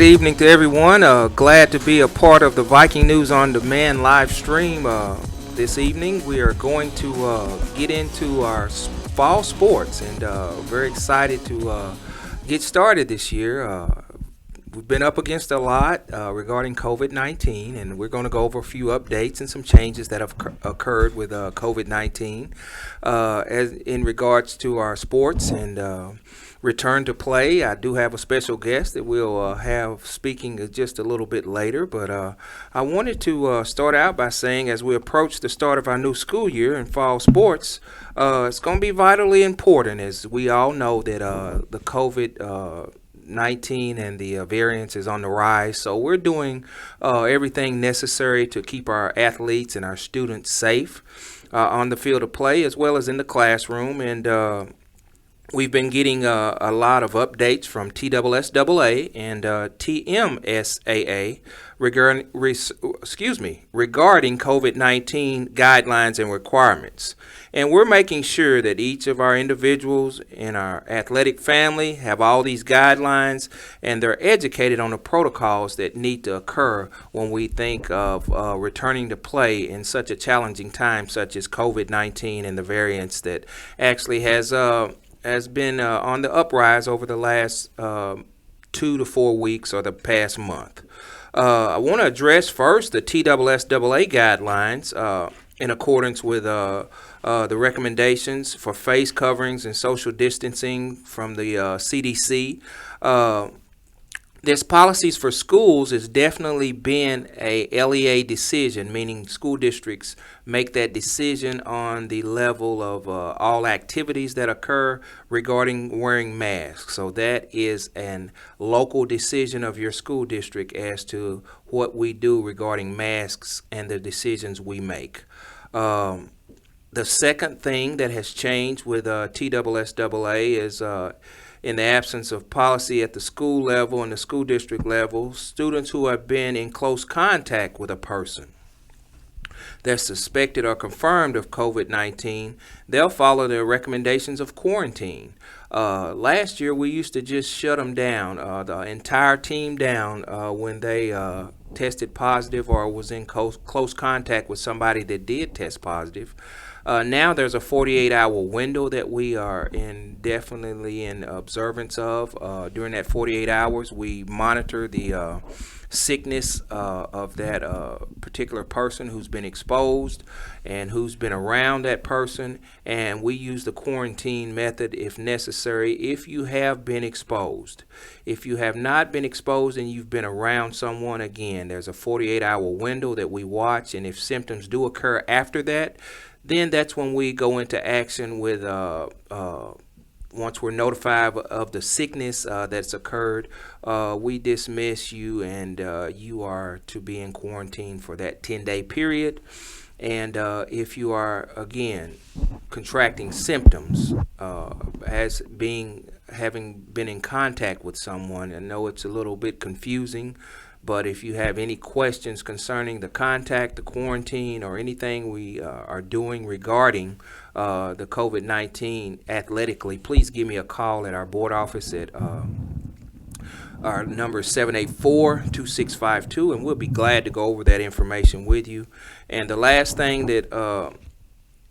evening to everyone. Glad to be a part of the Viking News on Demand live stream. This evening, we are going to get into our fall sports, and very excited to get started this year. We've been up against a lot regarding COVID-19, and we're going to go over a few updates and some changes that have occurred with COVID-19 as in regards to our sports and return to play. I do have a special guest that we'll have speaking just a little bit later, but I wanted to start out by saying, as we approach the start of our new school year in fall sports, it's going to be vitally important, as we all know that the COVID-19 and the variants is on the rise. So we're doing everything necessary to keep our athletes and our students safe on the field of play as well as in the classroom. And we've been getting a lot of updates from TSSAA and TMSAA regarding COVID-19 guidelines and requirements. And we're making sure that each of our individuals in our athletic family have all these guidelines, and they're educated on the protocols that need to occur when we think of returning to play in such a challenging time such as COVID-19 and the variants that actually has been on the uprise over the last 2 to 4 weeks or the past month. I want to address first the TSSAA guidelines in accordance with the recommendations for face coverings and social distancing from the CDC. This policies for schools has definitely been a LEA decision, meaning school districts make that decision on the level of all activities that occur regarding wearing masks. So that is an local decision of your school district as to what we do regarding masks and the decisions we make. The second thing that has changed with TSSAA is in the absence of policy at the school level and the school district level, students who have been in close contact with a person that's suspected or confirmed of COVID-19, they'll follow the recommendations of quarantine. Last year, we used to just shut them down, the entire team down, when they tested positive or was in close contact with somebody that did test positive. Now there's a 48-hour window that we are definitely in observance of. During that 48 hours, we monitor the sickness of that particular person who's been exposed and who's been around that person, and we use the quarantine method if necessary if you have been exposed. If you have not been exposed and you've been around someone, again, there's a 48-hour window that we watch, and if symptoms do occur after that, then that's when we go into action with once we're notified of the sickness that's occurred, we dismiss you, and you are to be in quarantine for that 10-day period. And if you are, again, contracting symptoms having been in contact with someone, I know it's a little bit confusing, but if you have any questions concerning the contact, the quarantine, or anything we are doing regarding the COVID-19 athletically, please give me a call at our board office at our number is 784-2652, and we'll be glad to go over that information with you. And the last thing that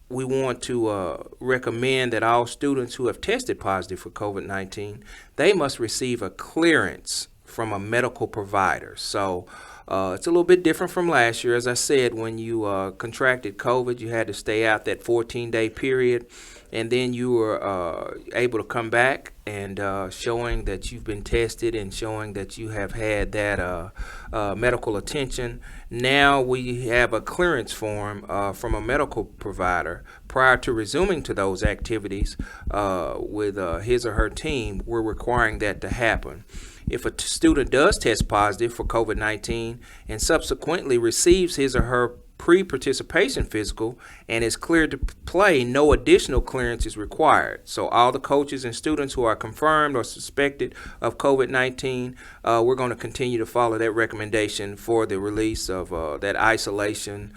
we want to recommend that all students who have tested positive for COVID-19, they must receive a clearance from a medical provider. So it's a little bit different from last year. As I said, when you contracted COVID, you had to stay out that 14-day period, and then you were able to come back and showing that you've been tested and showing that you have had that medical attention. Now we have a clearance form from a medical provider prior to resuming to those activities with his or her team. We're requiring that to happen. If a student does test positive for COVID-19 and subsequently receives his or her pre-participation physical and is cleared to play, no additional clearance is required. So all the coaches and students who are confirmed or suspected of COVID-19, we're going to continue to follow that recommendation for the release of that isolation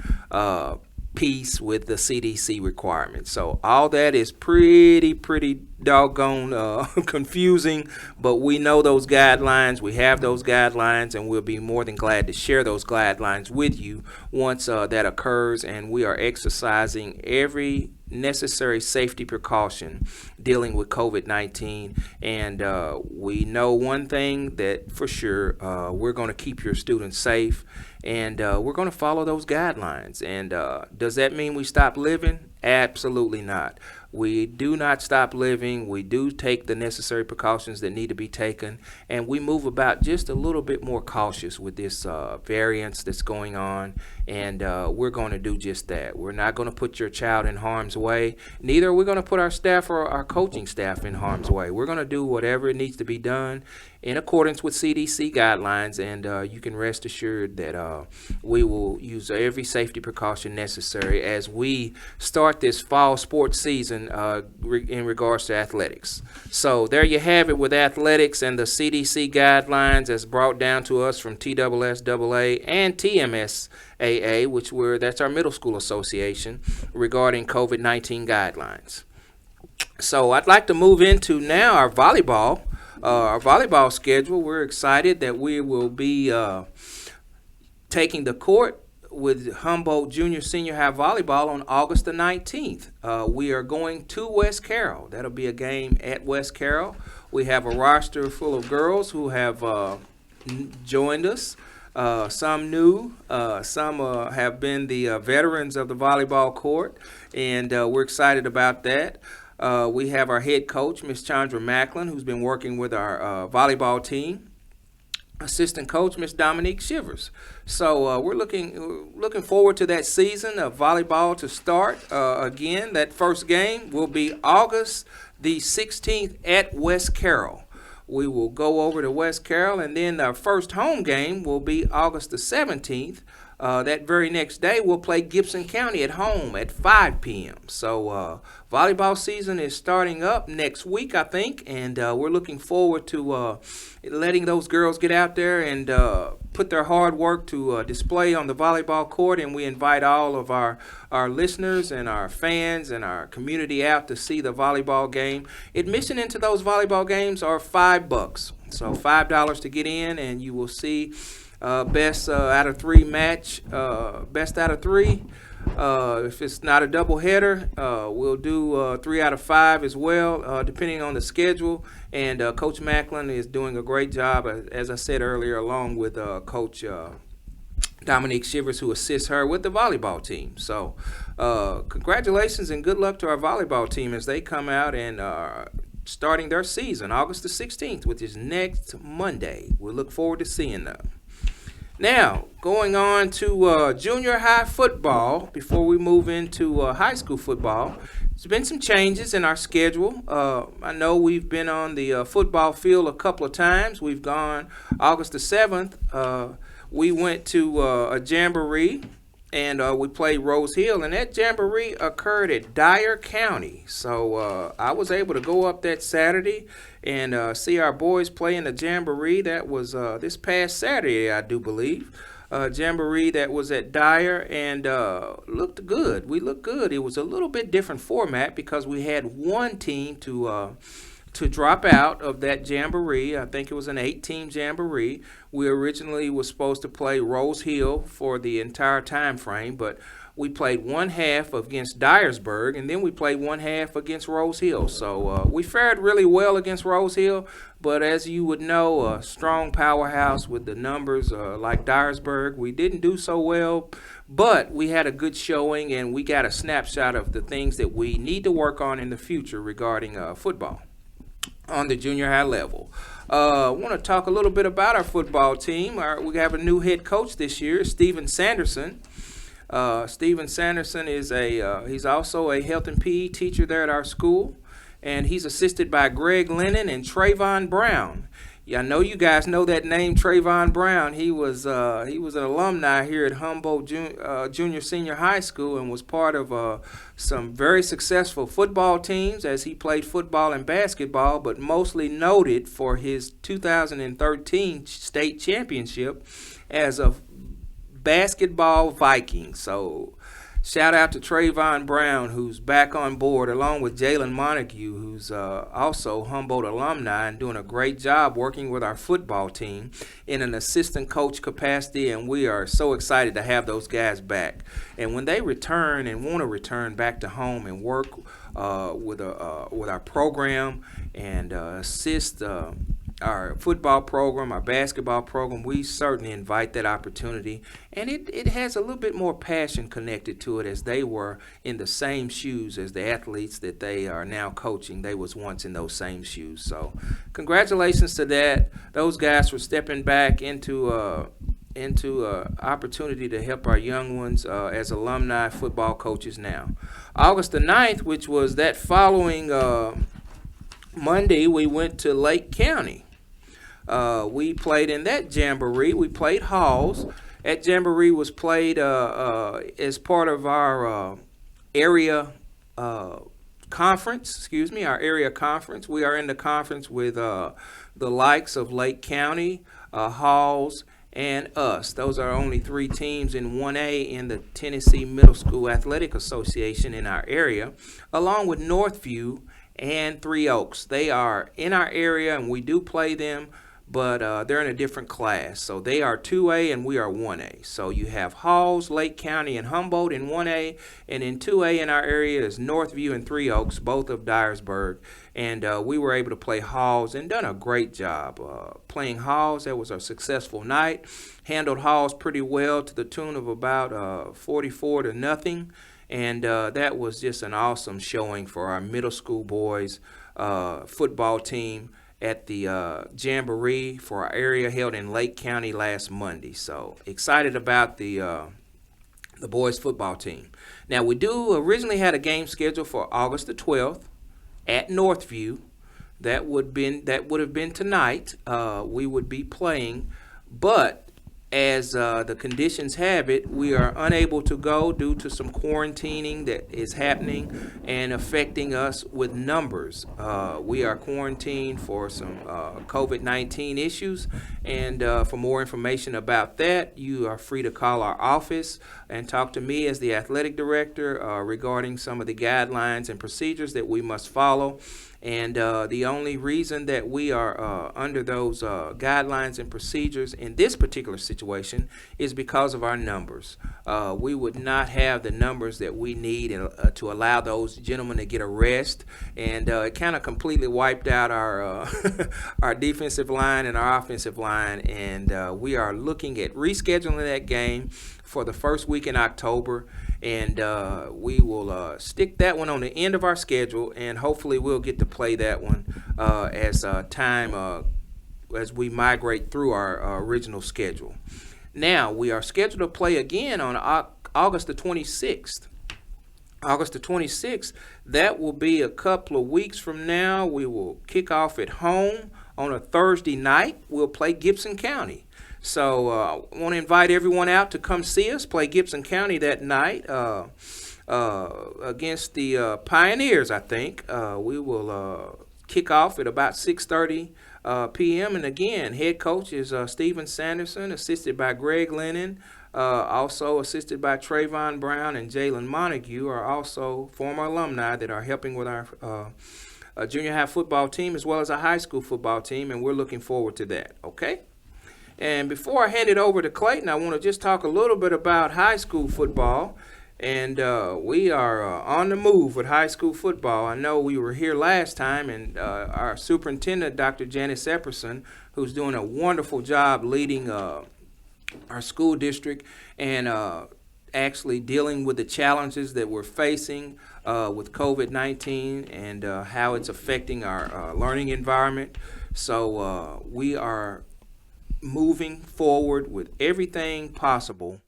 piece with the CDC requirements. So all that is pretty doggone confusing, but we know those guidelines. We have those guidelines, and we'll be more than glad to share those guidelines with you once that occurs. And we are exercising every necessary safety precaution dealing with COVID-19. And we know one thing that for sure, we're going to keep your students safe, and we're going to follow those guidelines. And does that mean we stop living? Absolutely not. We do not stop living. We do take the necessary precautions that need to be taken, and we move about just a little bit more cautious with this variance that's going on, and we're going to do just that. We're not going to put your child in harm's way. Neither are we going to put our staff or our coaching staff in harm's way. We're going to do whatever it needs to be done in accordance with CDC guidelines, and you can rest assured that we will use every safety precaution necessary as we start this fall sports season in regards to athletics. So there you have it with athletics and the CDC guidelines as brought down to us from TSSAA and TMSAA, that's our middle school association, regarding COVID-19 guidelines. So I'd like to move into now our volleyball schedule. We're excited that we will be taking the court with Humboldt Junior Senior High Volleyball on August the 19th. We are going to West Carroll. That'll be a game at West Carroll. We have a roster full of girls who have joined us. Some new, some have been the veterans of the volleyball court, and we're excited about that. We have our head coach, Miss Chandra Macklin, who's been working with our volleyball team. Assistant coach, Miss Dominique Shivers. So we're looking forward to that season of volleyball to start. Again, that first game will be August the 16th at West Carroll. We will go over to West Carroll, and then our first home game will be August the 17th. That very next day, we'll play Gibson County at home at 5 p.m. So volleyball season is starting up next week, I think, and we're looking forward to letting those girls get out there and put their hard work to display on the volleyball court. And we invite all of our listeners and our fans and our community out to see the volleyball game. Admission into those volleyball games are $5. So $5 to get in, and you will see best out of three match, best out of three. If it's not a double header, we'll do 3 out of 5 as well, depending on the schedule. And Coach Macklin is doing a great job, as I said earlier, along with Coach Dominique Shivers, who assists her with the volleyball team. So congratulations and good luck to our volleyball team as they come out and starting their season August the 16th, which is next Monday. We look forward to seeing them. Now, going on to junior high football before we move into high school football. There's been some changes in our schedule. I know we've been on the football field a couple of times. We've gone August the 7th. We went to a jamboree, and we played Rose Hill, and that jamboree occurred at Dyer County. So I was able to go up that Saturday and see our boys play in the jamboree. That was this past Saturday, I do believe. Jamboree that was at Dyer, and looked good. We looked good. It was a little bit different format because we had one team to drop out of that jamboree. I think it was an 8-team jamboree. We originally was supposed to play Rose Hill for the entire time frame, but we played one half against Dyersburg, and then we played one half against Rose Hill. So we fared really well against Rose Hill, but as you would know, a strong powerhouse with the numbers like Dyersburg, we didn't do so well, but we had a good showing, and we got a snapshot of the things that we need to work on in the future regarding football on the junior high level. I want to talk a little bit about our football team. We have a new head coach this year, Stephen Sanderson. Stephen Sanderson is he's also a health and PE teacher there at our school, and he's assisted by Greg Lennon and Trayvon Brown. Yeah, I know you guys know that name, Trayvon Brown. He was an alumni here at Humboldt Junior Senior High School and was part of some very successful football teams as he played football and basketball, but mostly noted for his 2013 state championship as a basketball Viking. So Shout out to Trayvon Brown, who's back on board, along with Jalen Montague, who's also Humboldt alumni and doing a great job working with our football team in an assistant coach capacity. And we are so excited to have those guys back. And when they return and want to return back to home and work with our program and assist our football program, our basketball program, we certainly invite that opportunity. And it has a little bit more passion connected to it, as they were in the same shoes as the athletes that they are now coaching. They was once in those same shoes. So congratulations to that. Those guys for stepping back into opportunity to help our young ones as alumni football coaches now. August the 9th, which was that following Monday, we went to Lake County. We played in that jamboree. We played Halls. That jamboree was played as part of our area conference. Our area conference. We are in the conference with the likes of Lake County, Halls, and us. Those are only 3 teams in 1A in the Tennessee Middle School Athletic Association in our area, along with Northview and Three Oaks. They are in our area, and we do play them, but they're in a different class. So they are 2A and we are 1A. So you have Halls, Lake County, and Humboldt in 1A, and in 2A in our area is Northview and Three Oaks, both of Dyersburg. And we were able to play Halls and done a great job playing Halls. That was a successful night. Handled Halls pretty well to the tune of about 44-0. And that was just an awesome showing for our middle school boys football team at the Jamboree for our area held in Lake County last Monday. So excited about the boys football team. Now, we do originally had a game scheduled for August the 12th at Northview. That would have been tonight. We would be playing, but as the conditions have it, we are unable to go due to some quarantining that is happening and affecting us with numbers. We are quarantined for some COVID-19 issues, and for more information about that, you are free to call our office and talk to me as the athletic director regarding some of the guidelines and procedures that we must follow. And the only reason that we are under those guidelines and procedures in this particular situation is because of our numbers. We would not have the numbers that we need to allow those gentlemen to get a rest. And it kind of completely wiped out our our defensive line and our offensive line. And we are looking at rescheduling that game for the first week in October. And we will stick that one on the end of our schedule, and hopefully we'll get to play that one as we migrate through our original schedule. Now, we are scheduled to play again on August the 26th. August the 26th, that will be a couple of weeks from now. We will kick off at home on a Thursday night. We'll play Gibson County. So I want to invite everyone out to come see us play Gibson County that night against the Pioneers, I think. We will kick off at about 6:30 p.m. And again, head coach is Stephen Sanderson, assisted by Greg Lennon, also assisted by Trayvon Brown, and Jalen Montague are also former alumni that are helping with our junior high football team as well as a high school football team, and we're looking forward to that, okay? And before I hand it over to Clayton, I want to just talk a little bit about high school football. And we are on the move with high school football. I know we were here last time, and our superintendent, Dr. Janice Epperson, who's doing a wonderful job leading our school district and actually dealing with the challenges that we're facing with COVID-19 and how it's affecting our learning environment. So we are moving forward with everything possible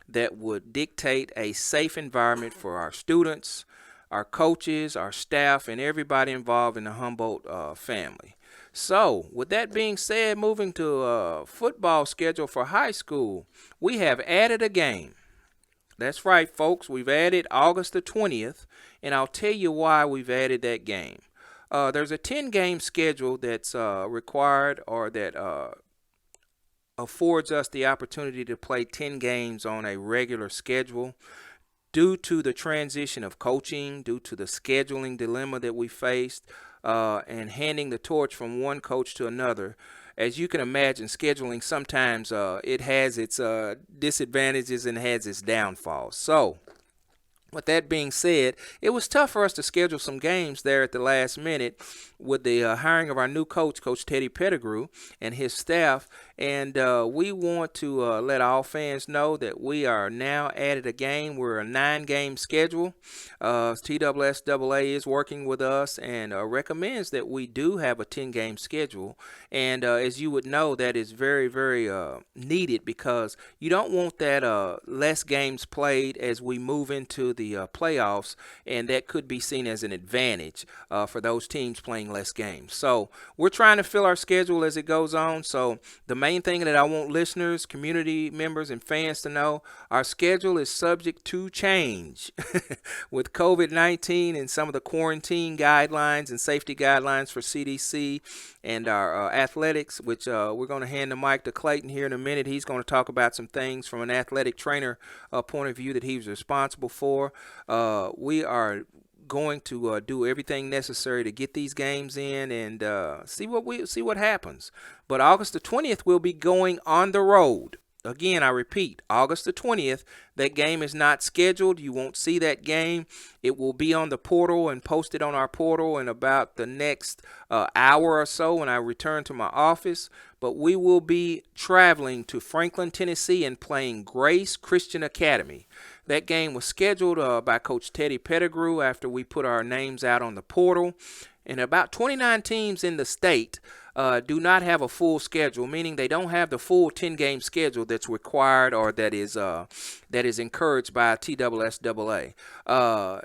that would dictate a safe environment for our students, our coaches, our staff, and everybody involved in the Humboldt family. So, with that being said, moving to a football schedule for high school, we have added a game. That's right, folks. We've added August the 20th, and I'll tell you why we've added that game. There's a 10-game schedule that's required, or that affords us the opportunity to play 10 games on a regular schedule. due to the transition of coaching, due to the scheduling dilemma that we faced, and handing the torch from one coach to another. As you can imagine, scheduling sometimes it has its disadvantages and has its downfalls. So, with that being said, it was tough for us to schedule some games there at the last minute with the hiring of our new coach, Coach Teddy Pettigrew, and his staff. And we want to let all fans know that we are now added a game. We're a 9-game schedule. TSSAA is working with us and recommends that we do have a 10-game schedule. And as you would know, that is very, very needed, because you don't want that less games played as we move into the playoffs, and that could be seen as an advantage for those teams playing less games. So we're trying to fill our schedule as it goes on. So the main thing that I want listeners, community members, and fans to know, our schedule is subject to change with COVID-19 and some of the quarantine guidelines and safety guidelines for CDC and our athletics, which we're going to hand the mic to Clayton here in a minute. He's going to talk about some things from an athletic trainer point of view that he was responsible for. We are going to do everything necessary to get these games in and see what happens. But August the 20th, we'll be going on the road. Again, I repeat, August the 20th, that game is not scheduled. You won't see that game. It will be on the portal and posted on our portal in about the next hour or so when I return to my office. But we will be traveling to Franklin, Tennessee, and playing Grace Christian Academy. That game was scheduled by Coach Teddy Pettigrew after we put our names out on the portal. And about 29 teams in the state do not have a full schedule, meaning they don't have the full 10-game schedule that's required or that is encouraged by TSSAA.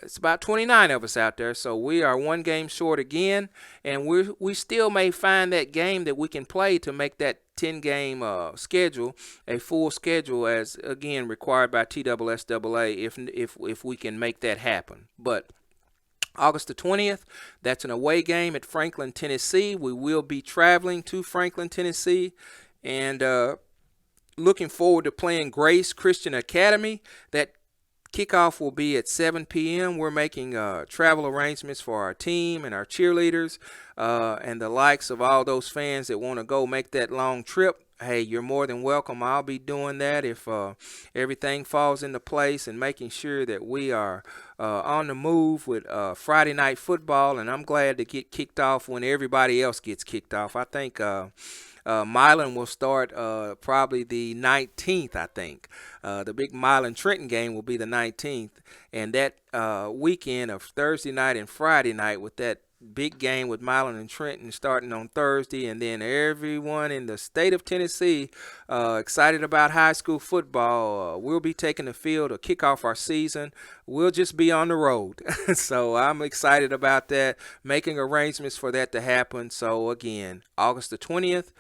It's about 29 of us out there, so we are one game short again, and we still may find that game that we can play to make that 10-game schedule a full schedule, as again required by TSSAA, if we can make that happen. But August the 20th, that's an away game at Franklin, Tennessee. We will be traveling to Franklin, Tennessee, and looking forward to playing Grace Christian Academy. That kickoff will be at 7 p.m. We're making travel arrangements for our team and our cheerleaders and the likes of all those fans that want to go make that long trip. Hey, you're more than welcome. I'll be doing that if everything falls into place, and making sure that we are on the move with Friday night football. And I'm glad to get kicked off when everybody else gets kicked off. I think Milan will start probably the 19th, I think. The big Milan-Trenton game will be the 19th. And that weekend of Thursday night and Friday night, with that big game with Milan and Trenton starting on Thursday, and then everyone in the state of Tennessee excited about high school football. We'll be taking the field to kick off our season. We'll just be on the road. So I'm excited about that, making arrangements for that to happen. So again, August the 20th,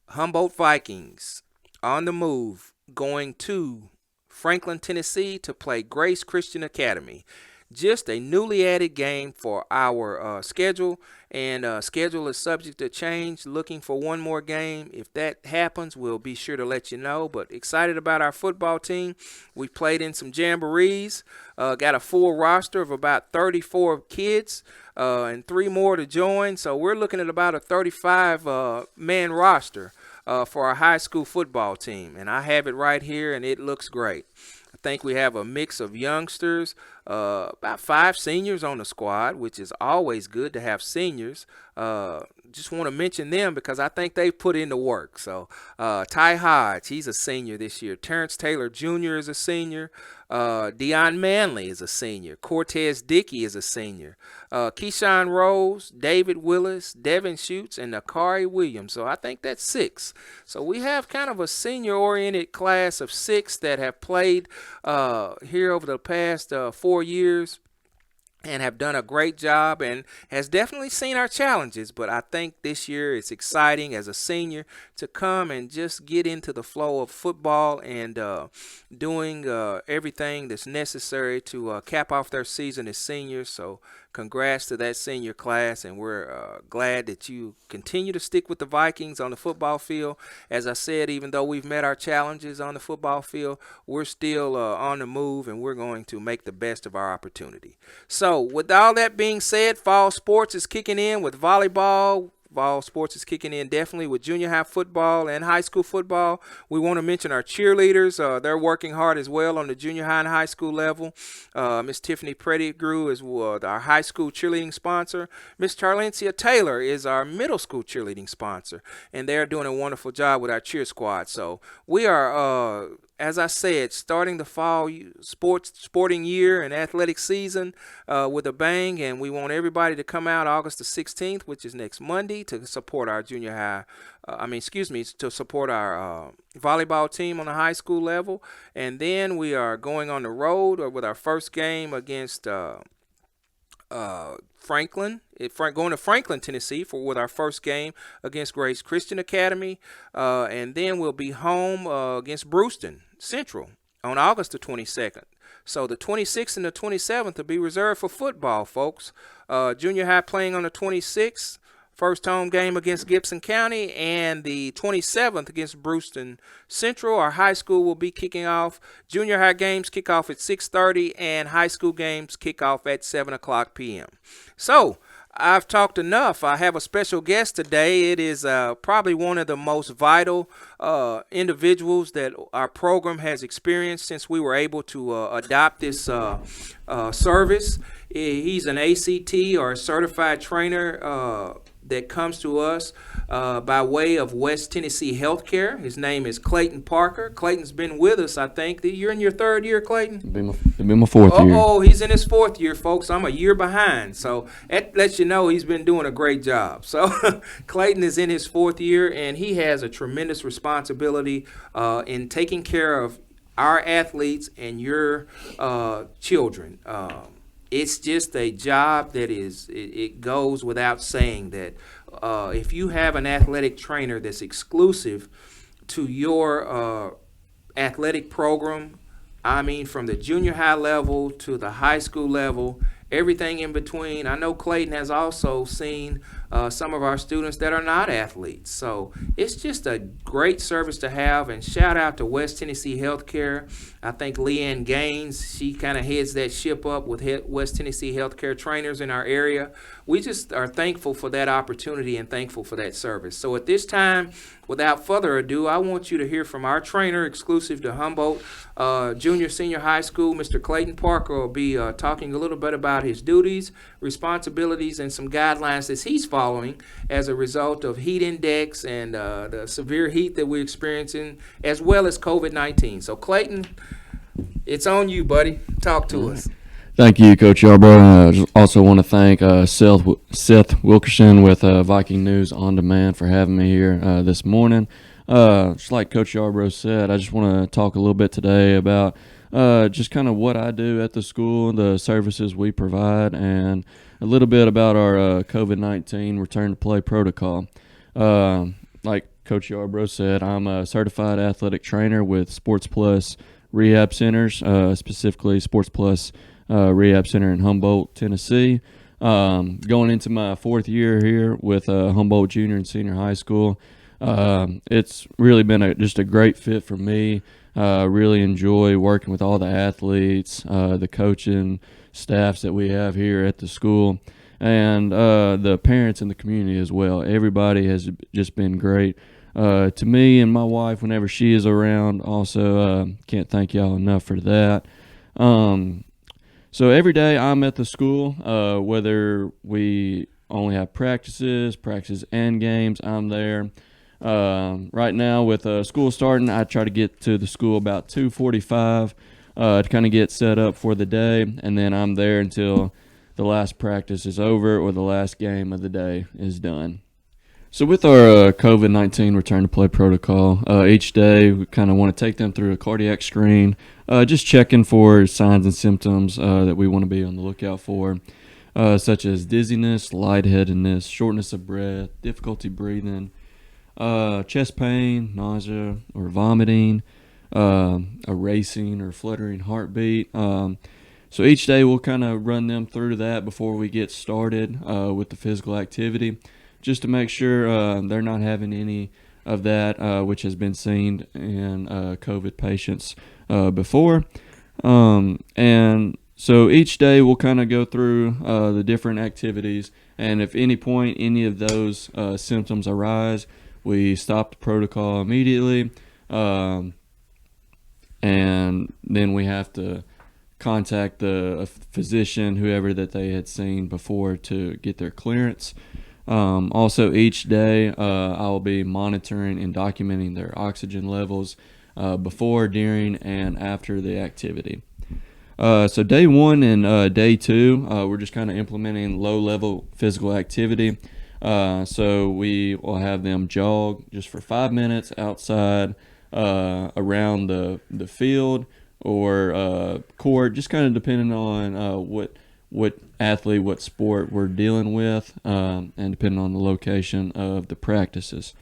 Humboldt Vikings on the move, going to Franklin, Tennessee to play Grace Christian Academy. Just a newly added game for our schedule, and schedule is subject to change. Looking for one more game. If that happens, we'll be sure to let you know. But excited about our football team. We played in some jamborees, got a full roster of about 34 kids and 3 more to join. So we're looking at about a 35-man roster for our high school football team. And I have it right here, and it looks great. I think we have a mix of youngsters, about 5 seniors on the squad, which is always good to have seniors. Just want to mention them because I think they put in the work. So Ty Hodge, he's a senior this year. Terrence Taylor Jr. is a senior. Deion Manley is a senior. Cortez Dickey is a senior. Keyshawn Rose, David Willis, Devin Schutz, and Nakari Williams. So I think that's 6. So we have kind of a senior-oriented class of 6 that have played here over the past 4 years. and have done a great job and has definitely seen our challenges. But I think this year it's exciting as a senior to come and just get into the flow of football and doing everything that's necessary to cap off their season as seniors. So congrats to that senior class, and we're glad that you continue to stick with the Vikings on the football field. As I said, even though we've met our challenges on the football field, we're still on the move, and we're going to make the best of our opportunity. So, with all that being said, fall sports is kicking in with volleyball. Fall sports is kicking in definitely with junior high football and high school football. We want to mention our cheerleaders. They're working hard as well on the junior high and high school level. Miss Tiffany Pettigrew is our high school cheerleading sponsor. Miss Charlencia Taylor is our middle school cheerleading sponsor. And they're doing a wonderful job with our cheer squad. So we are as I said, starting the fall sporting year and athletic season with a bang, and we want everybody to come out August the 16th, which is next Monday, to support our junior high. To support our volleyball team on the high school level, and then we are going on the road with our first game against going to Franklin, Tennessee with our first game against Grace Christian Academy, and then we'll be home against Brewston Central on August the 22nd. So the 26th and the 27th will be reserved for football, folks. Junior high playing on the 26th. First home game against Gibson County, and the 27th against Brewston Central. Our high school will be kicking off. Junior high games kick off at 6:30, and high school games kick off at 7 o'clock p.m. So, I've talked enough. I have a special guest today. It is probably one of the most vital individuals that our program has experienced since we were able to adopt this service. He's an ACT or a certified trainer that comes to us by way of West Tennessee Healthcare. His name is Clayton Parker. Clayton's been with us, I think. You're in your third year, Clayton? It'll be my fourth year. Oh, he's in his fourth year, folks. I'm a year behind. So that lets you know he's been doing a great job. So Clayton is in his fourth year, and he has a tremendous responsibility in taking care of our athletes and your children. It's just a job that it goes without saying that if you have an athletic trainer that's exclusive to your athletic program, I mean from the junior high level to the high school level, everything in between. I know Clayton has also seen some of our students that are not athletes. So it's just a great service to have, and shout out to West Tennessee Healthcare. I think Leanne Gaines, she kind of heads that ship up with West Tennessee Healthcare trainers in our area. We just are thankful for that opportunity and thankful for that service. So at this time, without further ado, I want you to hear from our trainer exclusive to Humboldt Junior Senior High School. Mr. Clayton Parker will be talking a little bit about his duties, responsibilities, and some guidelines that he's following as a result of heat index and the severe heat that we're experiencing, as well as COVID-19. So Clayton, it's on you, buddy. Talk to us. Thank you, Coach Yarbro. I just also want to thank Seth Wilkerson with Viking News On Demand for having me here this morning. Just like Coach Yarbro said, I just want to talk a little bit today about just kind of what I do at the school, the services we provide, and a little bit about our COVID-19 return to play protocol. Like Coach Yarbro said, I'm a certified athletic trainer with Sports Plus Rehab Centers, specifically Sports Plus Rehab Center in Humboldt, Tennessee. Going into my fourth year here with Humboldt Junior and Senior High School. It's really been just a great fit for me. Really enjoy working with all the athletes, the coaching staffs that we have here at the school, and the parents in the community as well. Everybody has just been great to me and my wife whenever she is around. Also, can't thank y'all enough for that. So every day I'm at the school, whether we only have practices and games, I'm there. Right now with school starting, I try to get to the school about 2:45 to kind of get set up for the day, and then I'm there until the last practice is over or the last game of the day is done. So with our COVID-19 return to play protocol, each day we kind of want to take them through a cardiac screen, just checking for signs and symptoms that we want to be on the lookout for, such as dizziness, lightheadedness, shortness of breath, difficulty breathing, chest pain, nausea or vomiting, a racing or fluttering heartbeat. So each day we'll kind of run them through that before we get started with the physical activity, just to make sure they're not having any of that, which has been seen in COVID patients before. And so each day we'll kind of go through the different activities, and if any point any of those symptoms arise, we stop the protocol immediately, and then we have to contact the physician, whoever that they had seen before, to get their clearance. Also, each day I will be monitoring and documenting their oxygen levels before, during, and after the activity. So day 1 and day 2, we're just kind of implementing low-level physical activity. So we will have them jog just for 5 minutes outside around the field or court, just kind of depending on what athlete, what sport we're dealing with, and depending on the location of the practices.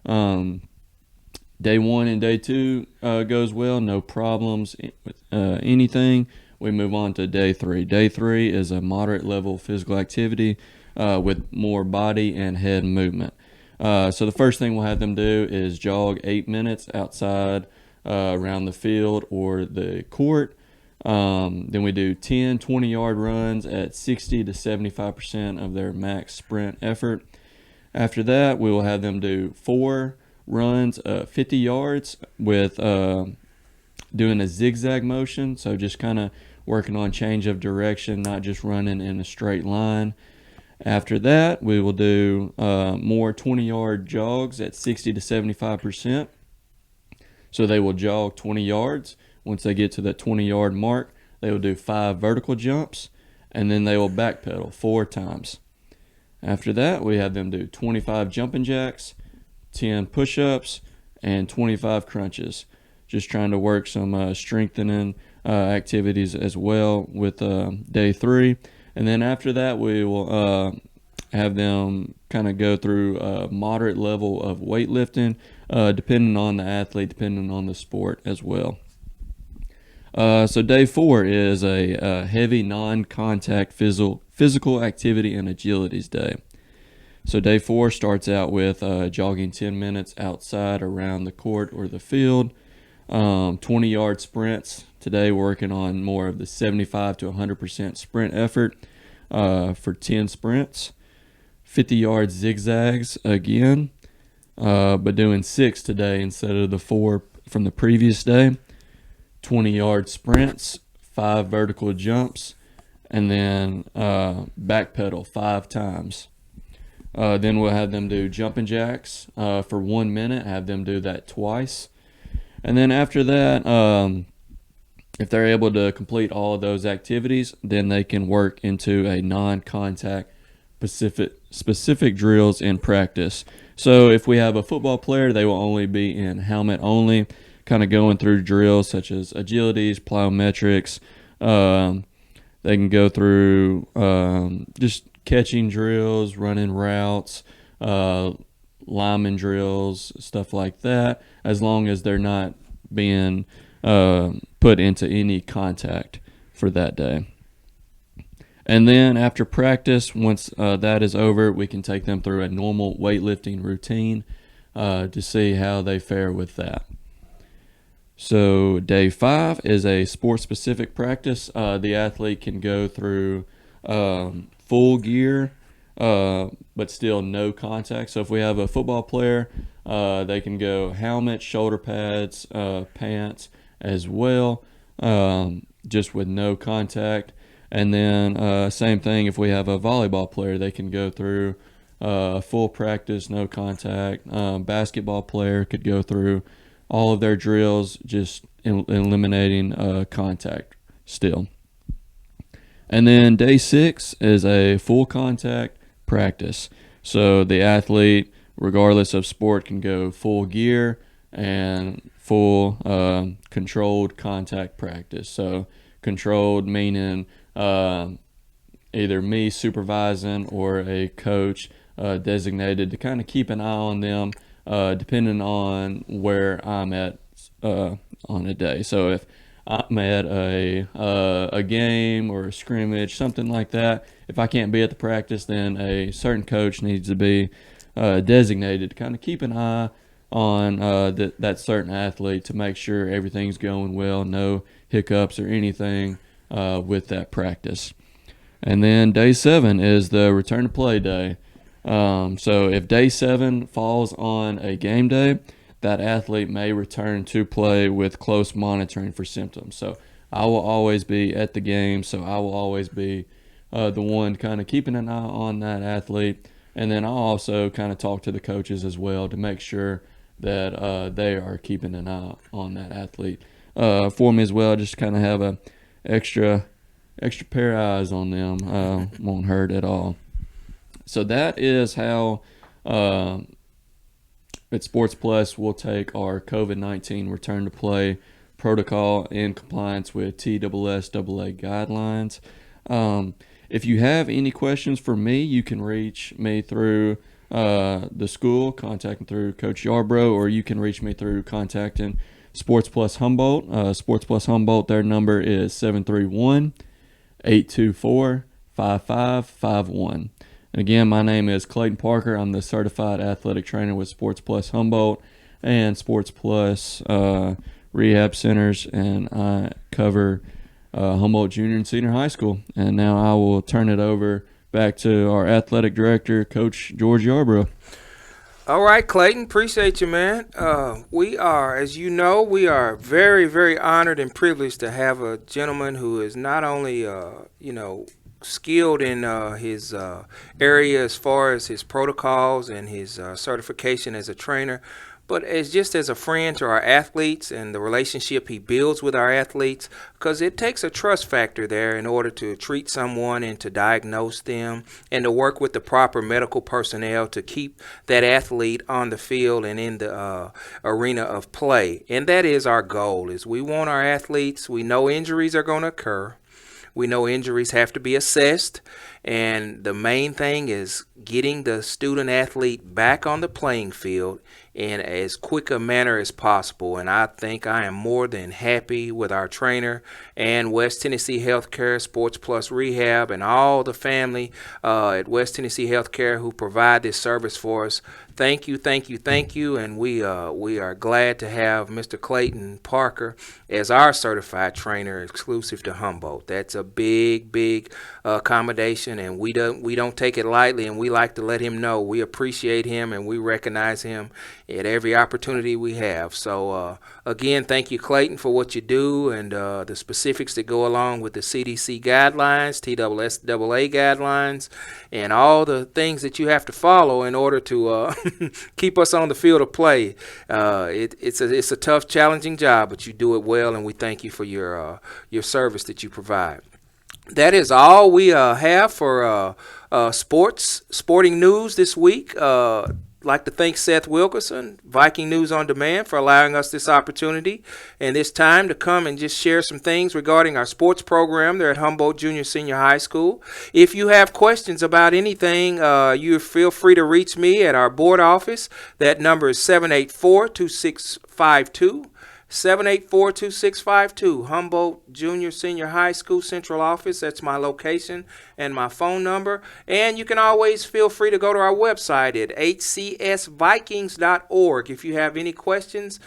Day 1 and day 2 goes well, no problems with anything. We move on to day 3. Day 3 is a moderate level physical activity with more body and head movement. So the first thing we'll have them do is jog 8 minutes outside around the field or the court. Then we do 10 20-yard runs at 60 to 75% of their max sprint effort. After that, we will have them do 4 runs 50 yards with doing a zigzag motion, so just kind of working on change of direction, not just running in a straight line. After that, we will do more 20-yard jogs at 60 to 75%. So they will jog 20 yards. Once they get to that 20-yard mark, they will do 5 vertical jumps, and then they will backpedal 4 times. After that, we have them do 25 jumping jacks, 10 push-ups, and 25 crunches. Just trying to work some strengthening activities as well with day 3. And then after that, we will have them kind of go through a moderate level of weightlifting, depending on the athlete, depending on the sport as well. So day 4 is a heavy non-contact physical activity and agilities day. So day 4 starts out with jogging 10 minutes outside around the court or the field, 20-yard sprints. Today working on more of the 75 to 100% sprint effort for 10 sprints, 50-yard zigzags again, but doing 6 today instead of the 4 from the previous day, 20-yard sprints, 5 vertical jumps, and then backpedal 5 times. Then we'll have them do jumping jacks for 1 minute, have them do that twice. And then after that, if they're able to complete all of those activities, then they can work into a non-contact specific drills in practice. So if we have a football player, they will only be in helmet only, kind of going through drills such as agilities, plyometrics. They can go through just catching drills, running routes, lineman drills, stuff like that, as long as they're not being put into any contact for that day. And then after practice, once that is over, we can take them through a normal weightlifting routine to see how they fare with that. So day 5 is a sport-specific practice. The athlete can go through full gear, but still no contact. So if we have a football player, they can go helmet, shoulder pads, pants as well, just with no contact. And then same thing if we have a volleyball player, they can go through full practice, no contact. Basketball player could go through all of their drills, just eliminating contact still. And then day 6 is a full contact practice. So the athlete regardless of sport, can go full gear and full controlled contact practice. So controlled meaning either me supervising or a coach designated to kind of keep an eye on them depending on where I'm at on a day. So if I'm at a game or a scrimmage, something like that, if I can't be at the practice, then a certain coach needs to be designated to kind of keep an eye on that certain athlete to make sure everything's going well, no hiccups or anything with that practice. And then day 7 is the return to play day. So if day 7 falls on a game day, that athlete may return to play with close monitoring for symptoms. So I will always be at the game, so I will always be the one kind of keeping an eye on that athlete. And then I'll also kind of talk to the coaches as well to make sure that they are keeping an eye on that athlete for me as well, just kind of have a extra pair of eyes on them. Won't hurt at all. So that is how at Sports Plus we'll take our COVID-19 return to play protocol in compliance with TSSAA guidelines. If you have any questions for me, you can reach me through the school, contacting through Coach Yarbro, or you can reach me through contacting Sports Plus Humboldt. Sports Plus Humboldt, their number is 731-824-5551. And again, my name is Clayton Parker. I'm the certified athletic trainer with Sports Plus Humboldt and Sports Plus Rehab Centers, and I cover Humboldt Junior and Senior High School. And now I will turn it over back to our athletic director, Coach George Yarbrough. All right, Clayton, appreciate you, man. We are, as you know, we are very, very honored and privileged to have a gentleman who is not only, skilled in his area as far as his protocols and his certification as a trainer, but as a friend to our athletes and the relationship he builds with our athletes, because it takes a trust factor there in order to treat someone and to diagnose them and to work with the proper medical personnel to keep that athlete on the field and in the arena of play. And that is our goal, is we want our athletes, we know injuries are going to occur. We know injuries have to be assessed, and the main thing is getting the student athlete back on the playing field in as quick a manner as possible. And I think I am more than happy with our trainer and West Tennessee Healthcare, Sports Plus Rehab, and all the family at West Tennessee Healthcare who provide this service for us. Thank you, thank you, thank you, and we are glad to have Mr. Clayton Parker as our certified trainer exclusive to Humboldt. That's a big accommodation, and we don't take it lightly, and we like to let him know we appreciate him and we recognize him at every opportunity we have. So again, thank you, Clayton, for what you do and the specifics that go along with the CDC guidelines, TSSAA guidelines, and all the things that you have to follow in order to keep us on the field of play. It's a tough, challenging job, but you do it well, and we thank you for your service that you provide. That is all we have for sporting news this week. Like to thank Seth Wilkerson, Viking News on Demand, for allowing us this opportunity and this time to come and just share some things regarding our sports program there at Humboldt Junior Senior High School. If you have questions about anything, you feel free to reach me at our board office. That number is 784-2652. 784-2652, Humboldt Junior Senior High School Central Office. That's my location and my phone number. And you can always feel free to go to our website at hcsvikings.org. If you have any questions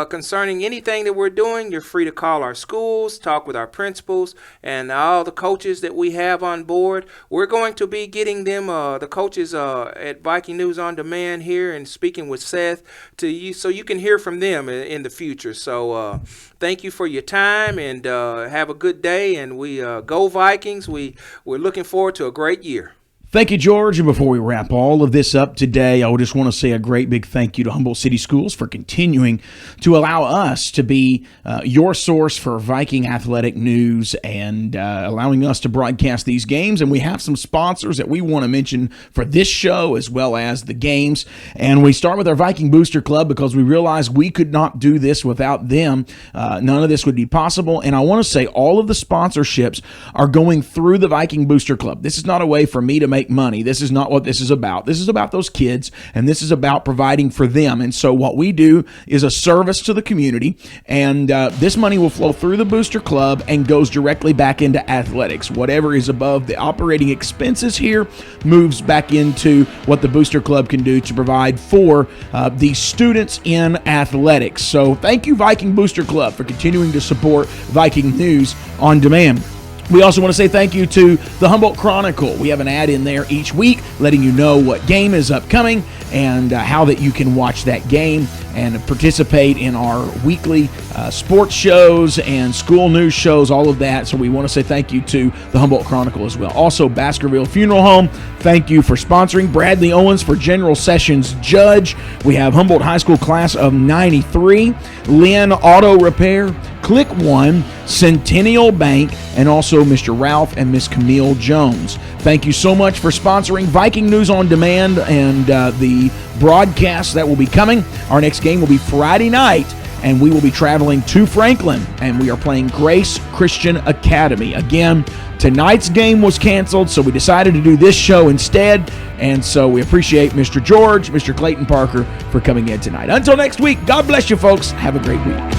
concerning anything that we're doing, you're free to call our schools, talk with our principals, and all the coaches that we have on board. We're going to be getting them, the coaches at Viking News on Demand here, and speaking with Seth to you so you can hear from them in the future. So thank you for your time, and have a good day, and we go Vikings. We're looking forward to a great year. Thank you, George. And before we wrap all of this up today, I just want to say a great big thank you to Humboldt City Schools for continuing to allow us to be your source for Viking athletic news and allowing us to broadcast these games. And we have some sponsors that we want to mention for this show as well as the games. And we start with our Viking Booster Club because we realize we could not do this without them. None of this would be possible. And I want to say all of the sponsorships are going through the Viking Booster Club. This is not a way for me to make money. This is not what this is about. This is about those kids, and this is about providing for them. And so what we do is a service to the community, and this money will flow through the Booster Club and goes directly back into athletics. Whatever is above the operating expenses here moves back into what the Booster Club can do to provide for the students in athletics. So thank you, Viking Booster Club, for continuing to support Viking News on Demand. We also want to say thank you to the Humboldt Chronicle. We have an ad in there each week letting you know what game is upcoming and how that you can watch that game and participate in our weekly sports shows and school news shows, all of that. So we want to say thank you to the Humboldt Chronicle as well. Also, Baskerville Funeral Home, thank you for sponsoring. Bradley Owens for General Sessions Judge. We have Humboldt High School Class of 93, Lynn Auto Repair, Click One, Centennial Bank, and also Mr. Ralph and Miss Camille Jones. Thank you so much for sponsoring Viking News on Demand and the broadcast that will be coming. Our next game will be Friday night, and we will be traveling to Franklin, and we are playing Grace Christian Academy. Again, tonight's game was canceled, so we decided to do this show instead, and so we appreciate Mr. George, Mr. Clayton Parker for coming in tonight. Until next week, God bless you, folks. Have a great week.